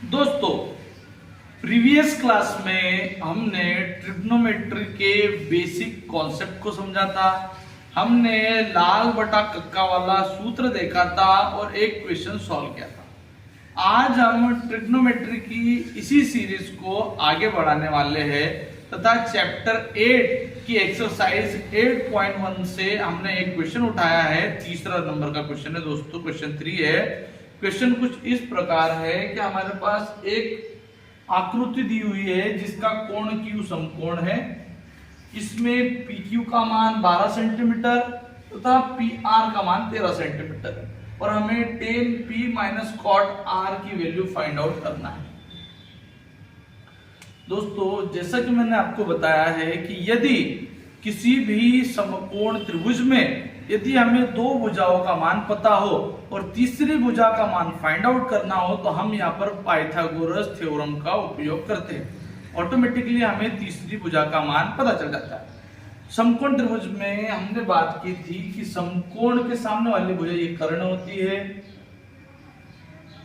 दोस्तों, previous class में हमने ट्रिग्नोमेट्री के बेसिक कॉन्सेप्ट को समझा था। हमने लाल बटा कक्का वाला सूत्र देखा था और एक क्वेश्चन सॉल्व किया था। आज हम ट्रिग्नोमेट्री की इसी सीरीज को आगे बढ़ाने वाले हैं तथा चैप्टर 8 की एक्सरसाइज 8.1 से हमने एक क्वेश्चन उठाया है। तीसरा नंबर का क्वेश्चन है दोस्तों, क्वेश्चन 3 है। क्वेश्चन कुछ इस प्रकार है कि हमारे पास एक आकृति दी हुई है जिसका कोण Q समकोण है। इसमें PQ का मान 12 सेंटीमीटर तथा PR का मान 13 सेंटीमीटर है और हमें tan P minus cot R की वैल्यू फाइंड आउट करना है। दोस्तों, जैसा कि मैंने आपको बताया है कि यदि किसी भी समकोण त्रिभुज में यदि हमें दो भुजाओं का मान पता हो और तीसरी भुजा का मान फाइंड आउट करना हो तो हम यहाँ पर पाइथागोरस थ्योरम का उपयोग करते हैं। ऑटोमेटिकली हमें तीसरी भुजा का मान पता चल जाता है। समकोण त्रिभुज में हमने बात की थी कि समकोण के सामने वाली भुजा ये कर्ण होती है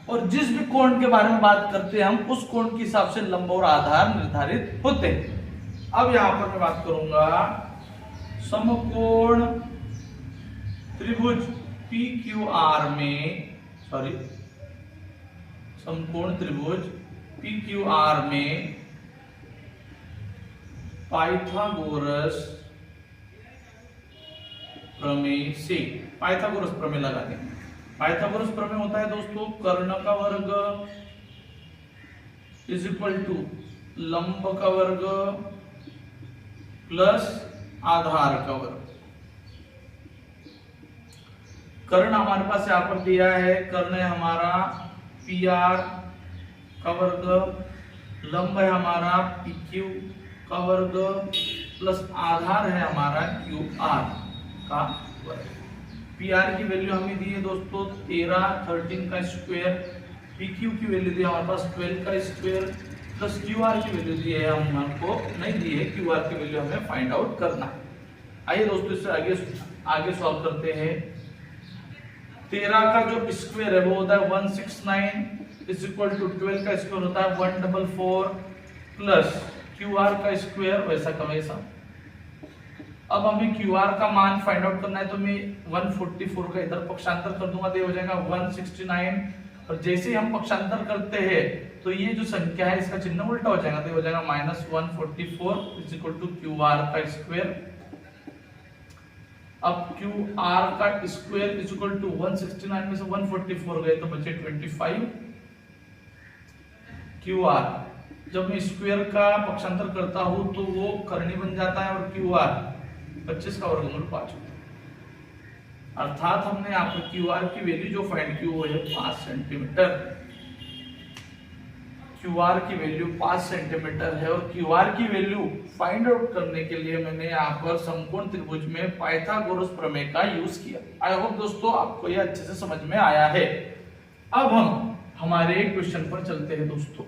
और जिस भी कोण के बारे में बात करते हैं हम उस कोण के हिसाब से लंब और आधार निर्धारित होते हैं। अब यहां पर मैं बात करूंगा समकोण त्रिभुज PQR में, समकोण त्रिभुज PQR में पाइथागोरस प्रमेय से पाइथागोरस प्रमेय लगा देंगे। पाइथागोरस प्रमेय होता है दोस्तों कर्ण का वर्ग इज इक्वल टू लंब का वर्ग प्लस आधार का वर्ग। कर्ण हमारे पास यहां पर दिया है, कर्ण है हमारा PR का वर्ग, लंब है हमारा PQ का वर्ग प्लस आधार है हमारा QR का वर्ग। PR की वैल्यू हमें दी है दोस्तों 13 का स्क्वायर, PQ की वैल्यू दी है हमारे पास 12 का स्क्वायर प्लस QR की वैल्यू दी है हमको नहीं दी है, QR की वैल्यू हमें फाइंड आउट करना है। आइए दोस्तों इससे आगे सॉल्व करते हैं। 13 का जो स्क्वायर है वो होता है 169 इज इक्वल टू 12 का स्क्वायर होता है 144 प्लस QR का स्क्वायर वैसा का वैसा। अब हमें QR का मान फाइंड आउट करना है तो मैं 144 का इधर पक्षांतर कर दूंगा तो ये हो जाएगा 169 और जैसे ही हम पक्षांतर करते हैं तो ये जो संख्या है इसका चिन्ह उल्टा हो जाएगा तो ये हो जाएगा -144 इज इक्वल टू QR का स्क्वायर। अब QR का स्क्वायर इज इक्वल टू 169 में से 144 गए तो बचे 25 QR। जब मैं स्क्वायर का पक्षांतर करता हूं तो वो करनी बन जाता है और QR 25 का वर्गमूल 5 होता है। अर्थात हमने यहाँ पर QR की वैल्यू जो फाइंड की वो है 5 सेंटीमीटर। QR की वैल्यू 5 सेंटीमीटर है और QR की वैल्यू फाइंड आउट करने के लिए मैंने यहाँ पर समकोण त्रिभुज में पाइथागोरस प्रमेय का यूज किया। आई होप दोस्तों आपको यह अच्छे से समझ में आया है। अब हम हमारे क्वेश्चन पर चलते हैं दोस्तों।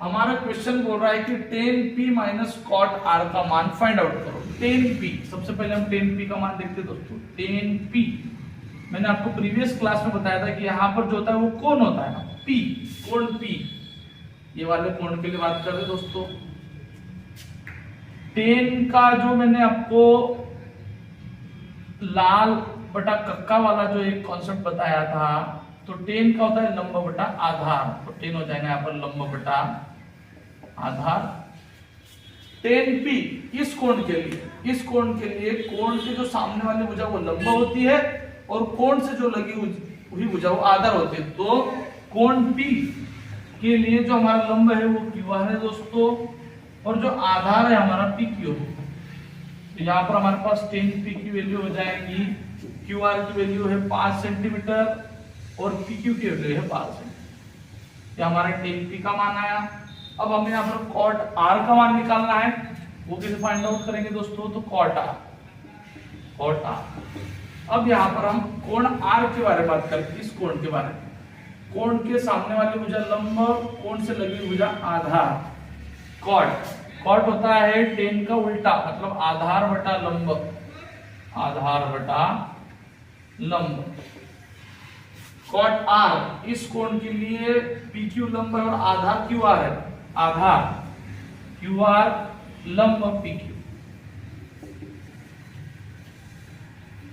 हमारा क्वेश्चन बोल रहा है कि tan P minus cot R का मान फाइंड आउट करो। tan P, सबसे पहले हम tan P का मान देखते हैं दोस्तों। tan P मैंने आपको प्रीवियस क्लास में बताया था कि यहाँ पर जो होता है वो कोण होता है ना, P, कोण P, ये वाले कोण के लिए बात कर रहे हैं दोस्तों। tan का जो मैंने आपको लाल बटा कक्का वाला जो एक कॉन्सेप्ट बताया था तो tan का होता है लंब बटा आधार, तो tan हो जाएगा यहाँ पर लंब बटा आधार। tan P इस कोण के लिए कोण के जो सामने वाली भुजा वो लंब होती है और कोण से जो लगी हुई भुजा वो आधार होती है। तो कोण P के लिए जो हमारा लंब है वो QR है दोस्तों और जो आधार है हमारा PQ है। तो यहाँ पर हमारे पास tan P की वैल्यू हो जाएगी, QR की वैल्यू है 5 सेंटीमीटर और PQ की वैल्यू है 12 सेंटीमीटर। ये हमारा tan P का मान आया। अब हमें यहाँ पर cot R का मान निकालना है, वो कैसे फाइंड आउट करेंगे दोस्तों, तो cot R। अब यहाँ पर हम कोण R के बारे में बात करते हैं। इस कोण के बारे में, कोण के सामने वाली भुजा लंब, कोण से लगी भुजा आधार। cot होता है tan का उल्टा, मतलब आधार बटा लंब, आधार बटा लंब। कॉट आर इस कोण के लिए पी क्यू लंब है और आधार क्यू आर है, आधार क्यू आर लंब पी क्यू,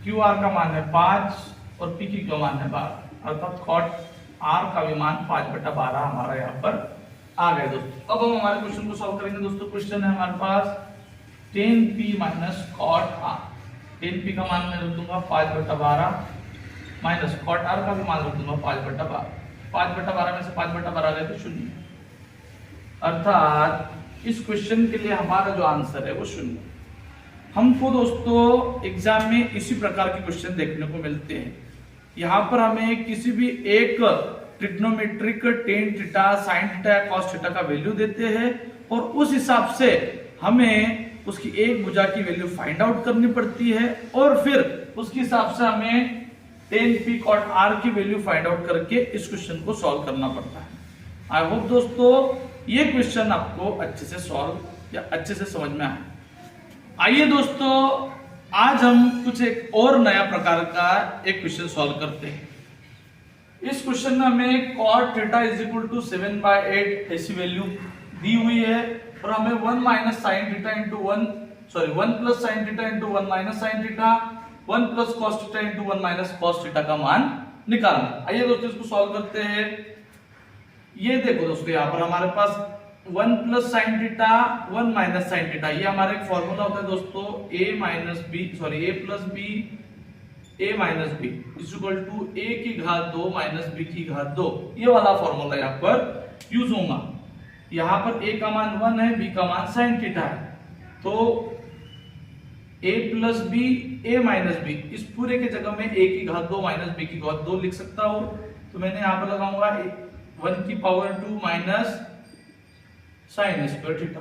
क्यू आर का मान है 5 और पी क्यू का मान है 12, अर्थात कॉट आर का भी मान 5/12 हमारा यहाँ पर आ गया दोस्तों। अब हम हमारे क्वेश्चन को सॉल्व करेंगे दोस्तों। क्वेश्चन है हमारे पास tan p minus cot R, tan p का मान मैं रख दूंगा 5/12 माइनस कॉट आर का भी मान रख दूंगा 5/12, 5/12 में से 5/12 गए तो 0, अर्थात इस क्वेश्चन के लिए हमारा जो आंसर है वो 0। हमको दोस्तों एग्जाम में इसी प्रकार के क्वेश्चन देखने को मिलते हैं। यहाँ पर हमें किसी भी एक trigonometric tan theta sine theta या कॉस थीटा का वैल्यू देते हैं और उस हिसाब से हमें उसकी एक भुजा की वैल्यू फाइंड आउट करनी पड़ती है और फिर उसके हिसाब से हमें tan p cot r की वैल्यू फाइंड आउट करके इस क्वेश्चन को सॉल्व करना पड़ता है। आई होप दोस्तों ये क्वेश्चन आपको अच्छे से सॉल्व या अच्छे से समझ में आए। आइए दोस्तों आज हम कुछ एक और नया प्रकार का एक क्वेश्चन सॉल्व करते हैं। इस क्वेश्चन में हमें cot theta is equal to 7/8 ऐसी वैल्यू दी हुई है और हमें 1 minus sine theta into 1 plus sine theta into 1 minus sine theta 1 plus cos theta into 1 minus cos theta का मान निकालना। आइए दोस्तों इसको सॉल्व करते हैं। ये देखो दोस्तों यहाँ पर हमारे पास 1 plus sine theta 1 minus sine theta, ये हमारा एक फॉर्मूला होता है दोस्तों a plus b a minus B is equal to a की घात 2 माइनस b की घात 2, ये वाला फॉर्मूला यहाँ पर यूज होगा। यहाँ पर a का मान 1 है, b का मान साइन थीटा है, तो a plus b a minus b इस पूरे के जगह में a की घात 2 माइनस b की घात 2 लिख सकता हूं, तो मैंने यहाँ पर लगाऊंगा 1 की power 2 minus sign square theta.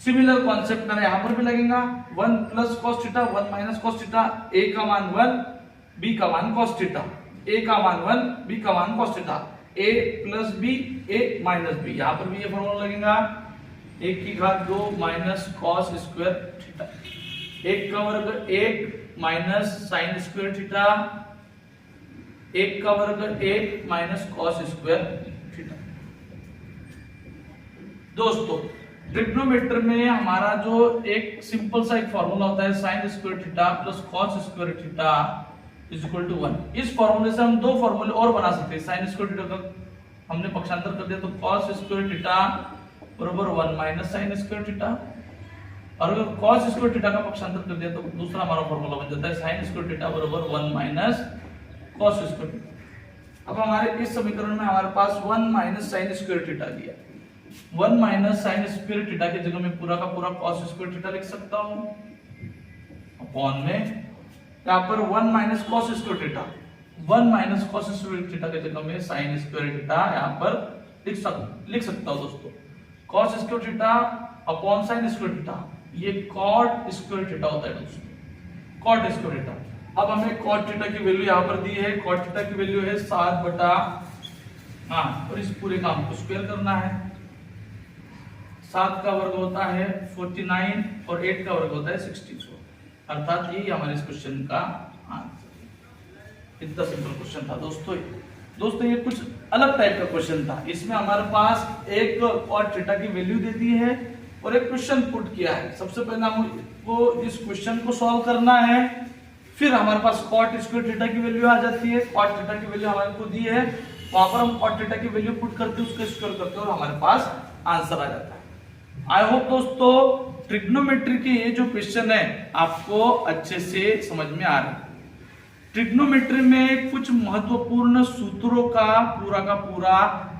Similar concept मैंने यहां पर भी लगेगा 1 plus cos theta 1 minus cos theta, a का मान 1 b का मान कॉस थीटा, a का मान 1 b का मान cos theta, a plus b a minus b, यहां पर भी ये फॉर्मूला लगेगा 1 की घात 2 माइनस कॉस स्क्वायर थीटा, 1 का वर्ग 1 माइनस साइन स्क्वायर थीटा, 1 का वर्ग 1 माइनस कॉस स्क्वायर थीटा। दोस्तों ट्रिग्नोमेट्री में हमारा जो एक सिंपल सा एक फॉर्मूला होता है sine square theta plus cos square theta is equal to 1। इस फॉर्मूले से हम दो फॉर्मूले और बना सकते हैं। साइन स्क्वायर थीटा का हमने पक्षांतर कर दिया तो कॉस स्क्वायर थीटा बराबर 1 माइनस साइन स्क्वायर थीटा, और अगर कॉस स्क्वायर थीटा का पक्षांतर कर दिया तो दूसरा हमारा फॉर्मूला बन जाता है साइन स्क्वायर थीटा बराबर 1 माइनस कॉस स्क्वायर थीटा। अब हमारे इस समीकरण में हमारे पास 1 माइनस साइन स्क्वायर थीटा दिया, 1 माइनस साइन स्क्वायर थीटा के जगह में पूरा का पूरा कॉस स्क्वायर थीटा लिख सकता हूं अपॉन में यहां पर 1 minus cos square theta, 1 minus cos square theta के जगह में साइन स्क्वायर थीटा यहां पर लिख सकता हूं दोस्तों। Cos square theta upon sine square theta, ये कॉट स्क्वायर थीटा होता है दोस्तों, कॉट स्क्वायर थीटा। अब हमें कॉट थीटा की वैल्यू यहां पर दी है, कॉट थीटा की वैल्यू है 7/8 और इस पूरे काम को स्क्वायर करना है। 7 का वर्ग होता है 49 और 8 का वर्ग होता है 64, अर्थात यही हमारे इस क्वेश्चन का आंसर। इतना सिंपल क्वेश्चन था दोस्तों ये कुछ अलग टाइप का क्वेश्चन था। इसमें हमारे पास एक कॉट थीटा की वैल्यू दे दी है और एक क्वेश्चन पुट किया है। सबसे पहले हमको इस क्वेश्चन को सॉल्व करना है, फिर हमारे पास कॉट स्क्वायर थीटा की वैल्यू आ जाती है। कॉट थीटा की वैल्यू हमारे को दी है, वहां पर हम कॉट थीटा की वैल्यू पुट करते हैं, उसको स्क्वायर करते हैं और हमारे पास आंसर आ जाता है। आई होप दोस्तों ट्रिग्नोमेट्री के ये जो क्वेश्चन है आपको अच्छे से समझ में आ रहा है। ट्रिग्नोमेट्री में कुछ महत्वपूर्ण सूत्रों का पूरा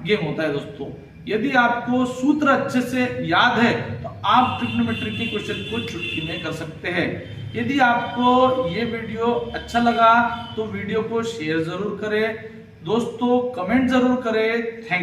गेम होता है दोस्तों। यदि आपको सूत्र अच्छे से याद है तो आप ट्रिग्नोमेट्री के क्वेश्चन को चुटकी में कर सकते हैं। यदि आपको ये वीडियो अच्छा लगा तो वीडियो को शेयर जरूर करें दोस्तों, कमेंट जरूर करें। Thank you.